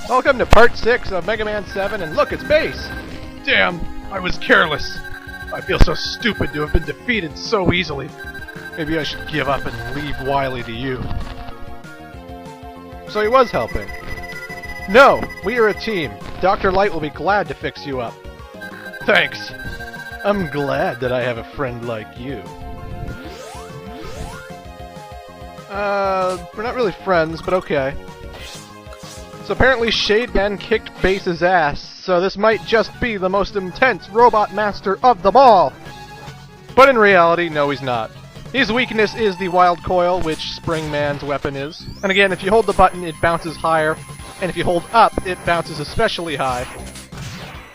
Welcome to part 6 of Mega Man 7, and look, it's Base! Damn, I was careless. I feel so stupid to have been defeated so easily. Maybe I should give up and leave Wily to you. So he was helping. No, we are a team. Dr. Light will be glad to fix you up. Thanks. I'm glad that I have a friend like you. We're not really friends, but okay. So apparently Shade Man kicked Base's ass, so this might just be the most intense robot master of them all! But in reality, no he's not. His weakness is the Wild Coil, which Spring Man's weapon is. And again, if you hold the button, it bounces higher, and if you hold up, it bounces especially high.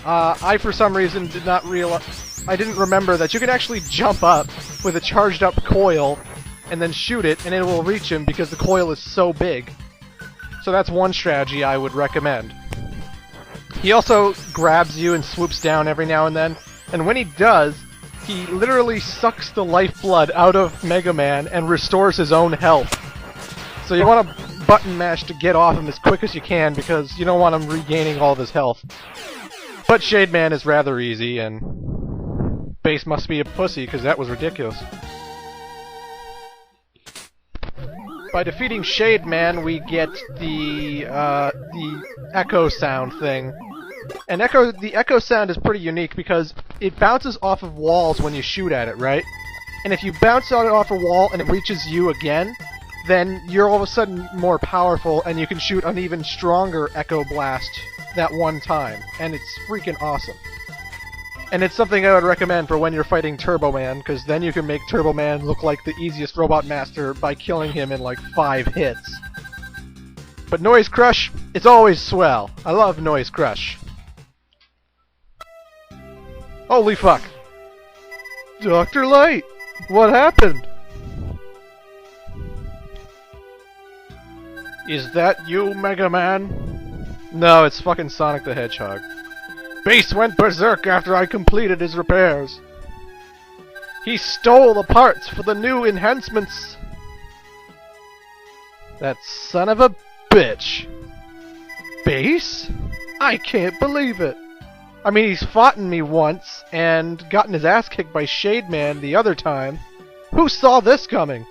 I, for some reason, did not realize... I didn't remember that you can actually jump up with a charged up coil, and then shoot it, and it will reach him because the coil is so big. So that's one strategy I would recommend. He also grabs you and swoops down every now and then, and when he does, he literally sucks the lifeblood out of Mega Man and restores his own health. So you want to button mash to get off him as quick as you can because you don't want him regaining all of his health. But Shade Man is rather easy, and Base must be a pussy because that was ridiculous. By defeating Shade Man, we get the echo sound thing. And the echo sound is pretty unique because it bounces off of walls when you shoot at it, right? And if you bounce on it off a wall and it reaches you again, then you're all of a sudden more powerful and you can shoot an even stronger echo blast that one time. And it's freaking awesome. And it's something I would recommend for when you're fighting Turbo Man, because then you can make Turbo Man look like the easiest robot master by killing him in like 5 hits. But Noise Crush, it's always swell. I love Noise Crush. Holy fuck! Dr. Light! What happened? Is that you, Mega Man? No, it's fucking Sonic the Hedgehog. Base went berserk after I completed his repairs. He stole the parts for the new enhancements. That son of a bitch. Base? I can't believe it. I mean, he's fought me once and gotten his ass kicked by Shade Man the other time. Who saw this coming?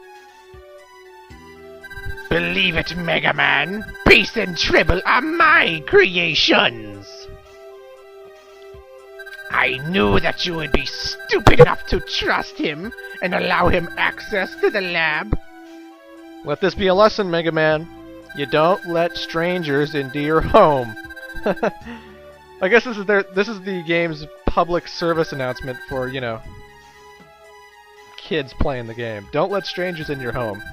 Believe it, Mega Man. Base and Tribble are my creations. I knew that you would be stupid enough to trust him and allow him access to the lab. Let this be a lesson, Mega Man. You don't let strangers into your home. I guess this is the game's public service announcement for, you know, kids playing the game. Don't let strangers in your home.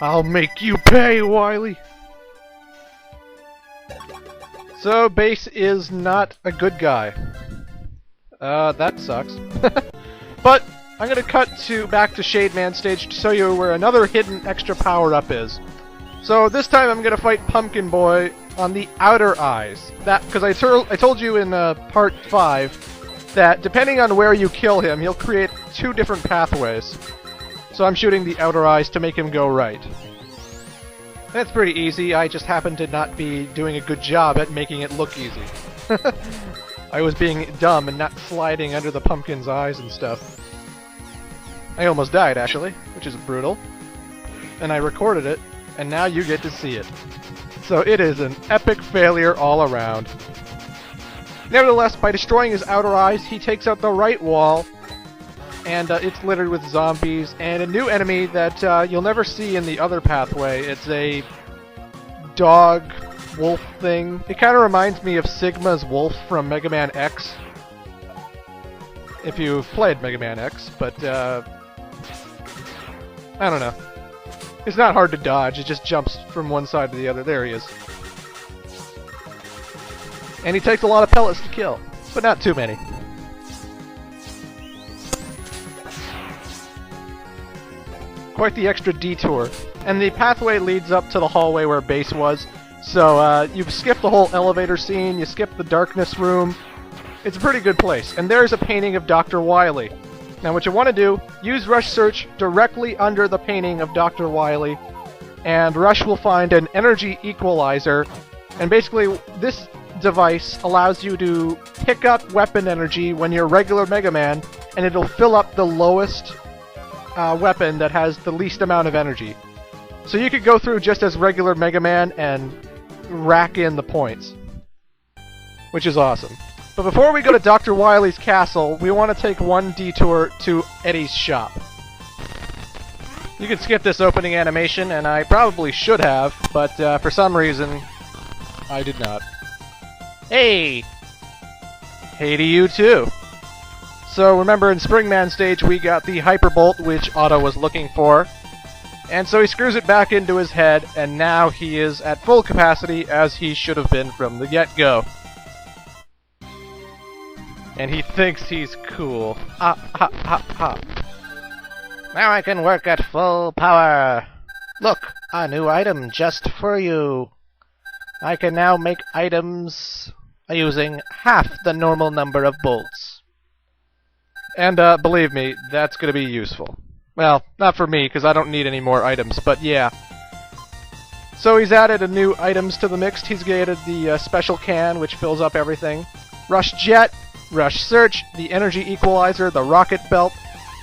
I'll make you pay, Wily. So, Base is not a good guy. That sucks. But, I'm gonna cut back to Shade Man stage to show you where another hidden extra power-up is. So, this time I'm gonna fight Pumpkin Boy on the outer eyes. Because I told you in part 5 that depending on where you kill him, he'll create 2 different pathways. So I'm shooting the outer eyes to make him go right. That's pretty easy, I just happen to not be doing a good job at making it look easy. I was being dumb and not sliding under the pumpkin's eyes and stuff. I almost died, actually, which is brutal. And I recorded it, and now you get to see it. So it is an epic failure all around. Nevertheless, by destroying his outer eyes, he takes out the right wall, and it's littered with zombies, and a new enemy that you'll never see in the other pathway. It's a dog wolf thing. It kind of reminds me of Sigma's wolf from Mega Man X. If you've played Mega Man X, but I don't know. It's not hard to dodge, it just jumps from one side to the other. There he is. And he takes a lot of pellets to kill, but not too many. Quite the extra detour. And the pathway leads up to the hallway where Base was. So you've skipped the whole elevator scene, you skipped the darkness room. It's a pretty good place. And there's a painting of Dr. Wily. Now what you want to do, use Rush Search directly under the painting of Dr. Wily, and Rush will find an energy equalizer, and basically this device allows you to pick up weapon energy when you're regular Mega Man, and it'll fill up the lowest weapon that has the least amount of energy. So you could go through just as regular Mega Man and rack in the points, which is awesome. But before we go to Dr. Wily's castle, we want to take one detour to Eddie's shop. You can skip this opening animation, and I probably should have, but for some reason, I did not. Hey! Hey to you too! So remember in Springman stage we got the Hyperbolt, which Otto was looking for, and so he screws it back into his head, and now he is at full capacity as he should have been from the get-go. And he thinks he's cool. Ha ha ha ha. Now I can work at full power. Look, a new item just for you. I can now make items using half the normal number of bolts. And believe me, that's going to be useful. Well, not for me, because I don't need any more items, but yeah. So he's added a new items to the mix. He's added the special can, which fills up everything. Rush Jet, Rush Search, the Energy Equalizer, the Rocket Belt,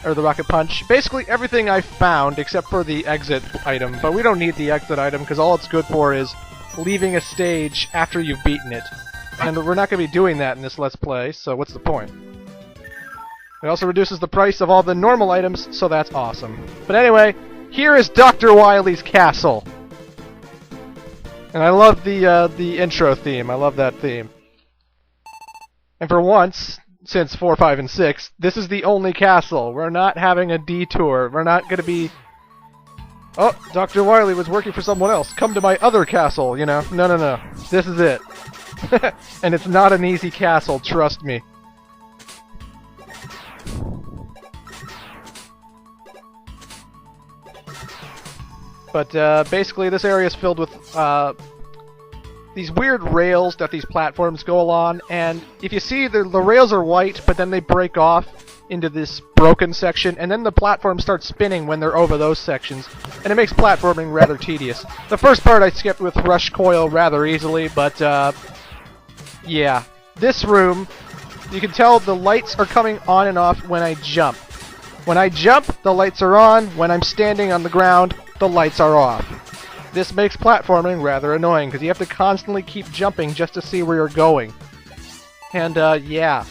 or the Rocket Punch. Basically everything I found, except for the exit item. But we don't need the exit item, because all it's good for is leaving a stage after you've beaten it. And we're not going to be doing that in this Let's Play, so what's the point? It also reduces the price of all the normal items, so that's awesome. But anyway, here is Dr. Wily's Castle. And I love the intro theme. I love that theme. And for once, since 4, 5, and 6, this is the only castle. We're not having a detour. We're not going to be... Oh, Dr. Wily was working for someone else. Come to my other castle, you know. No, no, no. This is it. And it's not an easy castle, trust me. But basically this area is filled with these weird rails that these platforms go along, and if you see, the rails are white, but then they break off into this broken section, and then the platforms start spinning when they're over those sections, and it makes platforming rather tedious. The first part I skipped with Rush Coil rather easily, but yeah. This room, you can tell the lights are coming on and off when I jump. When I jump, the lights are on. When I'm standing on the ground, the lights are off. This makes platforming rather annoying, because you have to constantly keep jumping just to see where you're going. And, yeah.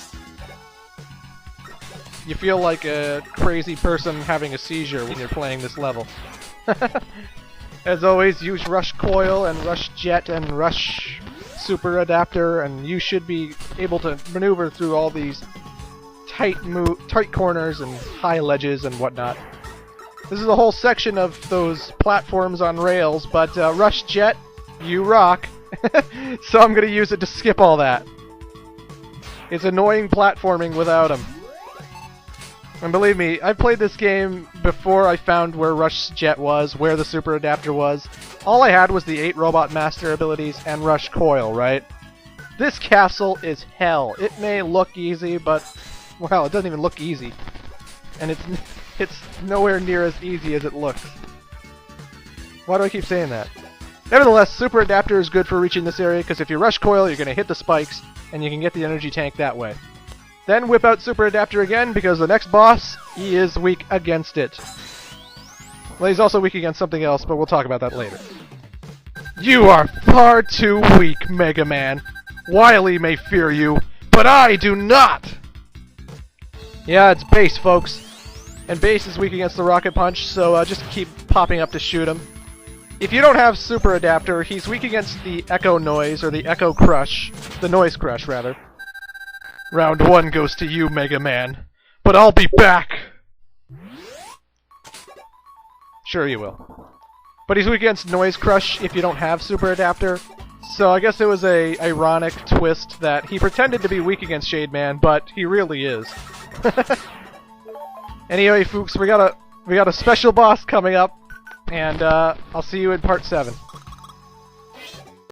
You feel like a crazy person having a seizure when you're playing this level. As always, use Rush Coil and Rush Jet and Rush Super Adapter, and you should be able to maneuver through all these tight corners and high ledges and whatnot. This is a whole section of those platforms on rails, but Rush Jet, you rock. So I'm going to use it to skip all that. It's annoying platforming without him. And believe me, I played this game before I found where Rush Jet was, where the Super Adapter was. All I had was the 8 Robot Master abilities and Rush Coil, right? This castle is hell. It may look easy, but, well, it doesn't even look easy. And it's nowhere near as easy as it looks. Why do I keep saying that? Nevertheless, Super Adapter is good for reaching this area, because if you Rush Coil, you're going to hit the spikes, and you can get the energy tank that way. Then whip out Super Adapter again, because the next boss, he is weak against it. Well, he's also weak against something else, but we'll talk about that later. You are far too weak, Mega Man. Wily may fear you, but I do not! Yeah, it's Base, folks. And Base is weak against the Rocket Punch, so just keep popping up to shoot him. If you don't have Super Adapter, he's weak against the Echo Noise, or the Echo Crush. The Noise Crush, rather. Round 1 goes to you, Mega Man. But I'll be back! Sure you will. But he's weak against Noise Crush if you don't have Super Adapter. So I guess it was a ironic twist that he pretended to be weak against Shade Man, but he really is. Anyway, folks, we got a special boss coming up, and I'll see you in part 7.